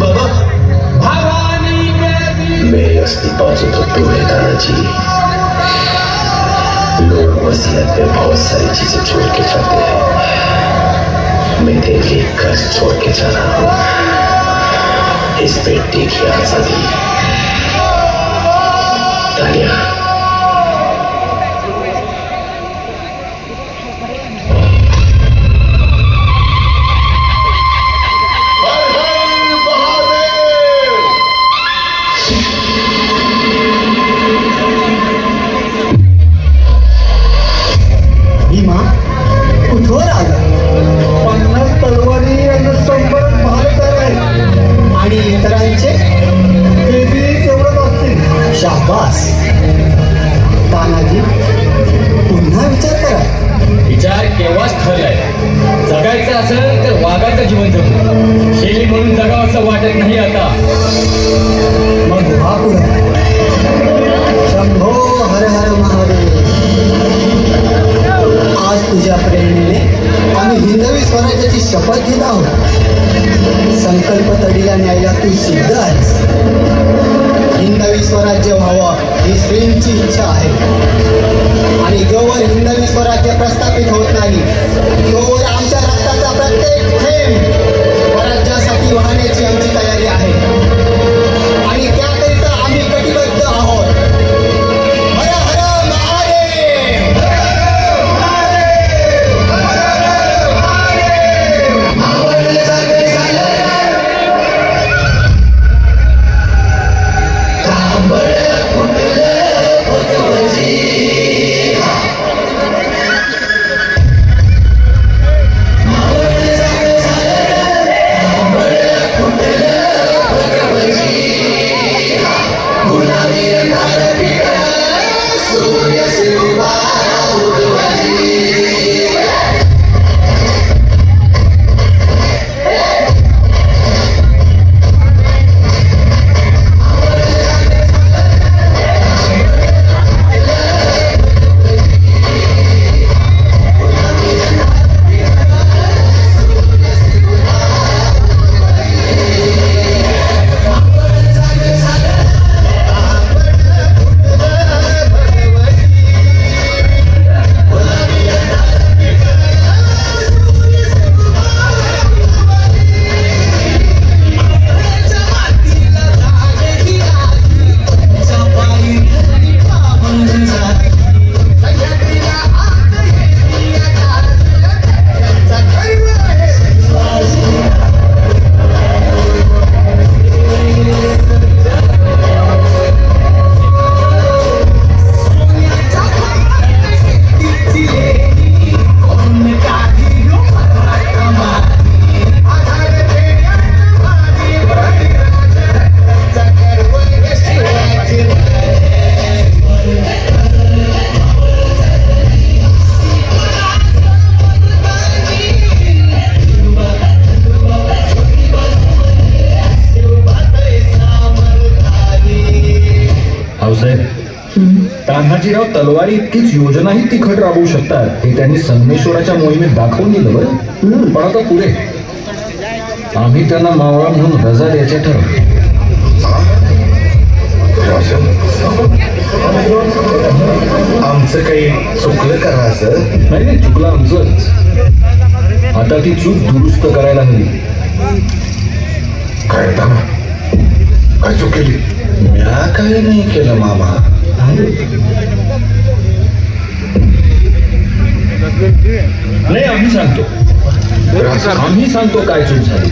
बाबा मेरी असली बाजू तो तू है दादाजी। लोग वसीयत में बहुत सारी चीजें छोड़ के जाते हैं, मैं तेरे लिए घर छोड़ के जा रहा हूं, इस बेटी की आजादी। तालिया कुठवर आला? 50 तलवारी आणि 100 महालदार आहेत आणि इतरांचे ते बी तेवढंच असतील. शाबास तानाजी, पुन्हा विचार करा. विचार केव्हाच ठरलाय. जगायचं असेल तर वाघाचं जीवन जगू, शेळी म्हणून जगावं असं वाटत नाही आता. मग हा पुढे. शंभो हर हर महादेव. आज तुझ्या प्रेरणेने आम्ही हिंदवी स्वराज्याची शपथ घेत आहोत. संकल्प तडीला न्यायला तू सिद्ध आहेस. हिंदवी स्वराज्य व्हावं ही श्रींची इच्छा आहे आणि जोवर हिंदवी स्वराज्य प्रस्थापित होत नाही तोवर आमच्या रक्ताचा प्रत्येक थेंब स्वराज्यासाठी वाहण्याची आमची तयारी आहे आणि त्याकरिता आम्ही कटिबद्ध आहोत. हर हर महादेव. तान्हाजीराव तलवारी इतकीच योजनाही तिखट राबवू शकतात हे त्यांनी संगमेश्वराच्या मोहिमेत दाखवून दिलं बरं. पण आता पुढे आम्ही त्यांना मावळा म्हणून रजा द्यायचे ठरवले. आमचं काही चुकलं करा असं? नाही, चुकलं आमचंच. आता ती चूक दुरुस्त करायला हवी. काय ताना, काय चूक केली? म्या काय नाही केलं मामा. नाही, आम्ही सांगतो काय चूक झाली.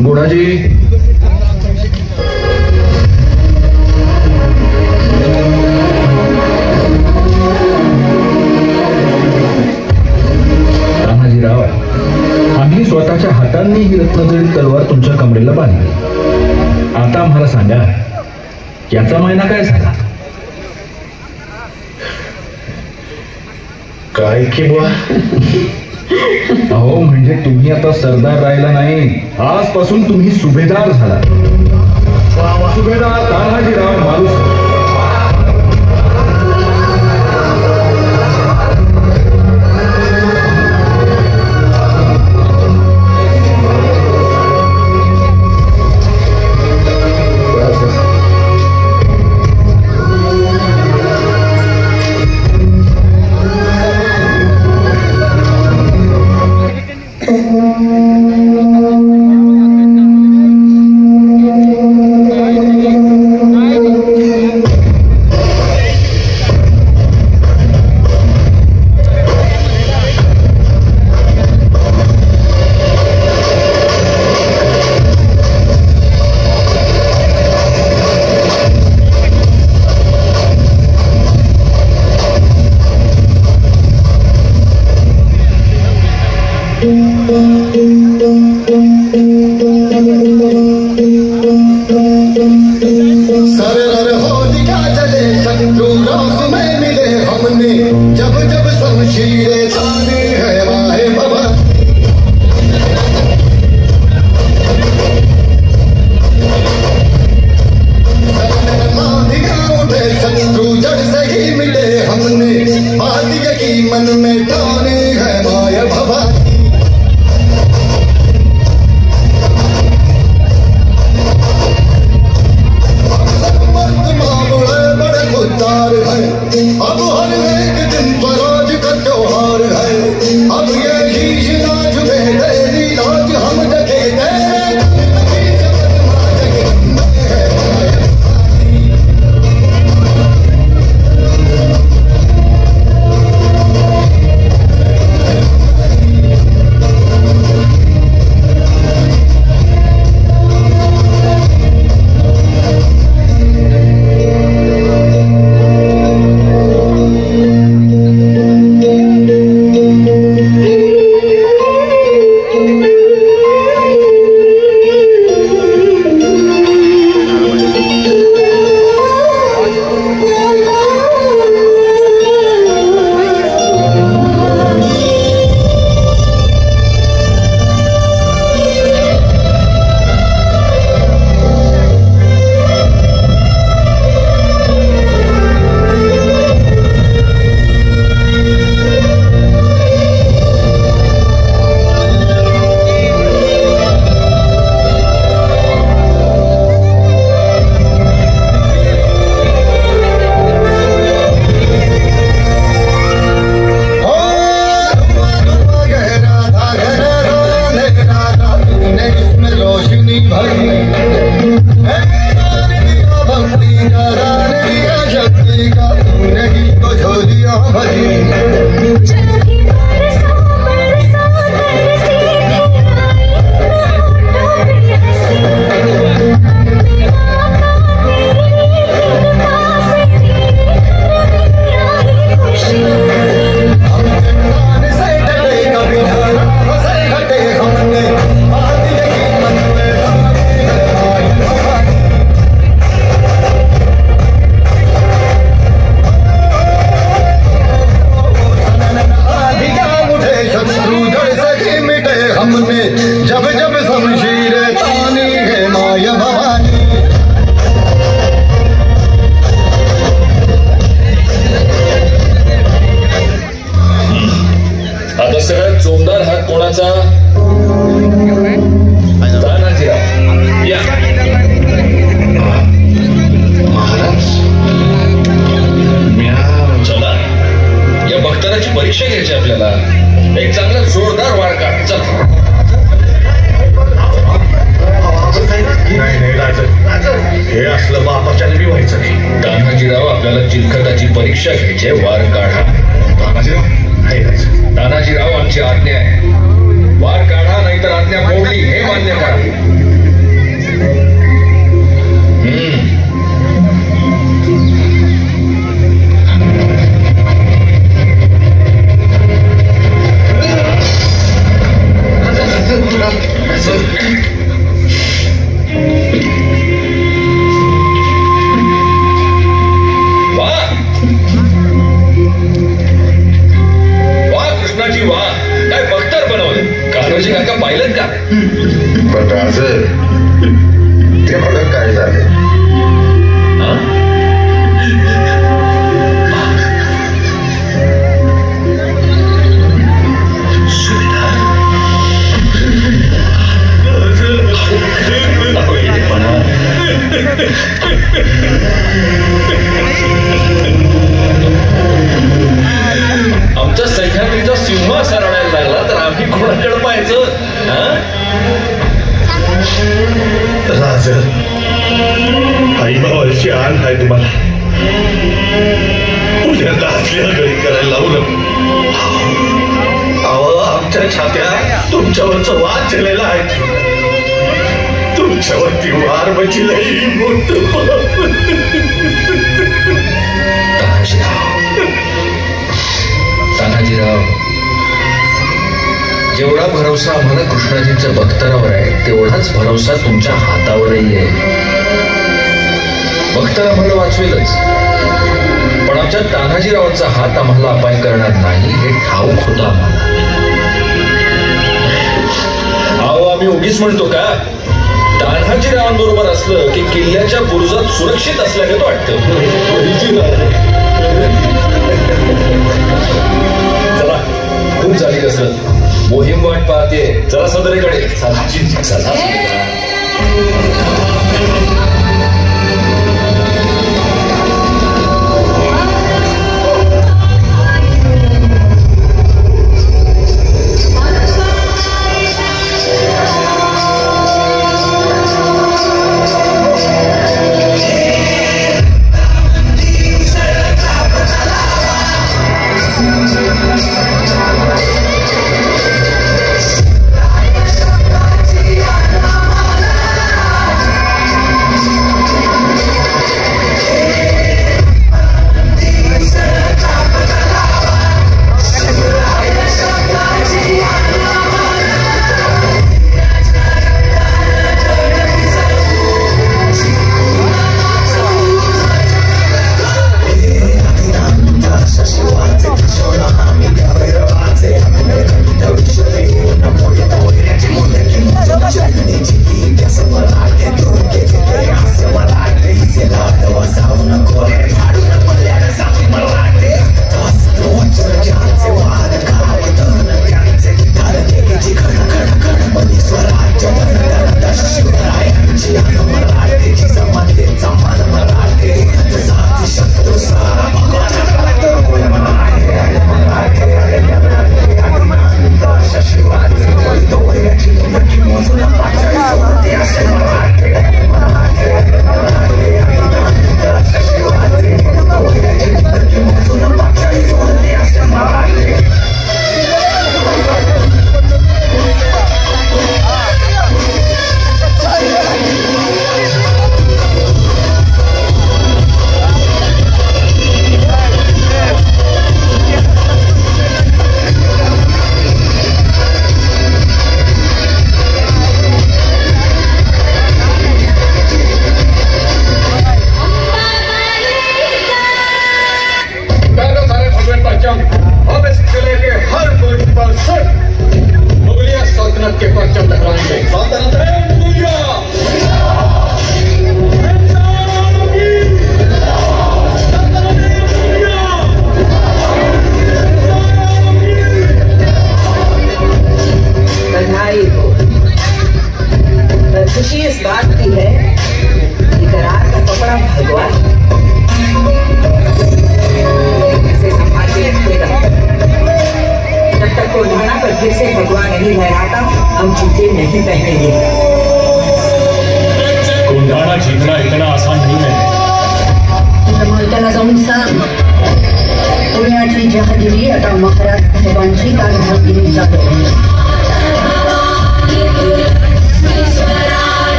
गुणाजी, तानाजीराव, आम्ही स्वतःच्या हातांनी ही रत्नजडित तलवार तुमच्या कमरेला बांधली. आता आम्हाला सांगा, याचा महिना काय झाला? काय की बुवा? अहो, म्हणजे तुम्ही आता सरदार राहिला नाही, आजपासून तुम्ही सुभेदार झाला. सुभेदार तानाजीराव मालुसकर. परीक्षा घ्यायची आपल्याला. एक चांगला जोरदार वार काढ. चल. हे असलं बापाच्या बी व्हायचं नाही. तानाजीराव आपल्याला चिलखताची परीक्षा घ्यायची. वार काढा. तानाजीराव आमची आज्ञा आहे. वार काढा नाहीतर आज्ञा मोडली हे मान्य करा. कृष्णाजी वा काय बख्तर बनवलं. कान्होजी काका पाहिलं का? पण राज ते बघा काय झालं. आमच्या सह्याद्रीचा सिंह असा रडायला लागला तर आम्ही कोणाकडे पाहायचं? राज, आई भावाची आण आहे तुम्हाला. पुण्याला असल्या गळी करायला लावलं. अहो, आमच्या छात्या तुमच्यावरचं वाद झालेला आहे. तुमच्यावरती वार बचिलही मोठं तानाजीराव, जेवढा भरोसा आम्हाला कृष्णाजींच्या बख्तरावर आहे तेवढाच भरोसा तुमच्या हातावरही आहे. बख्तर आम्हाला वाचवेलच, पण आमच्या तानाजीरावांचा हात आम्हाला अपाय करणार नाही हे ठाऊक होतं आम्हाला. अहो, आम्ही उगीच म्हणतो का? तान्हाजीरावांबरोबर असलं की किल्ल्याच्या बुरुजात सुरक्षित असल्यागत वाटतं. चला, खूप झाली कसरत. मोहीम वाट पाहते. चला सदरेकडे.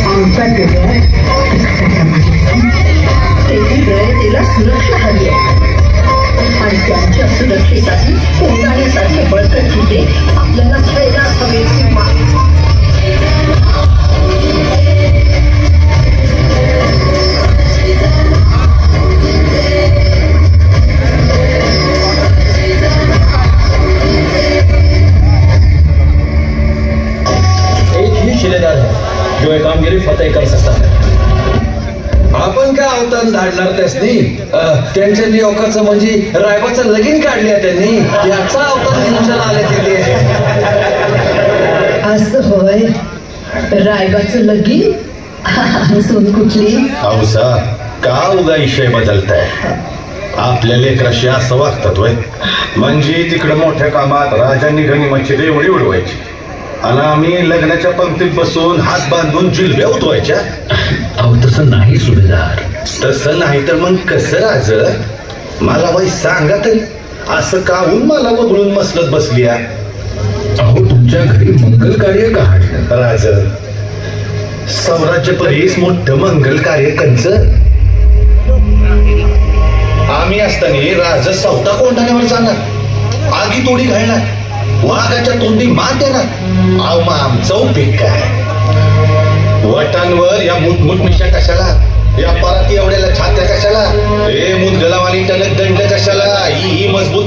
आमचा डोळ्यात रयतेला सुरक्षा हवी आहे आणि त्यांच्या सुरक्षेसाठी कोंडाण्यासारखे बळकट किल्ले आपल्याला खेळायलाच हवे. सीमा एक ही शिलेदार है जो ये कामगिरी फतेह कर सकता है. आपण काय अवतार धाडणार त्यासनी? त्यांच्या नियोगाचं म्हणजे रायबाचं लगीन काढले त्यांनी, याचा अवतार नियोजन आले तिथे. असं होय, रायबाचं लगीन सून कुठली? औसा का उगा विषय बदलताय? आपल्या लेकराशी असं वागतात वय म्हणजे तिकडं मोठ्या कामात राजांनी गनिमाची एवढी उडवायची आणि आम्ही लग्नाच्या पंक्तीत बसून हात बांधून जिलब्या उठवायच्या. अहो तसं नाही सुभेदार. तसं नाही तर मग कसं राज? मला बाई सांगा तरी असं काहून मला बघडून मसलत बसली? अहो तुमच्या घरी मंगल कार्य का हाडलं? राज सौराज्य परीस मोठं मंगल कार्य कंच. आम्ही असताना राज सौता कोंडाण्यावर जाणार, आगी तोडी घालणार, वाघाच्या तोंडी मान देणार. अहो मग आमचा उपयोग काय? वटांवर या मुठमुठ मिशा कशाला? या पराती एवढ्याला छात्या कशाला? हे मुदगलावाली टणक दंड कशाला? ही मजबूत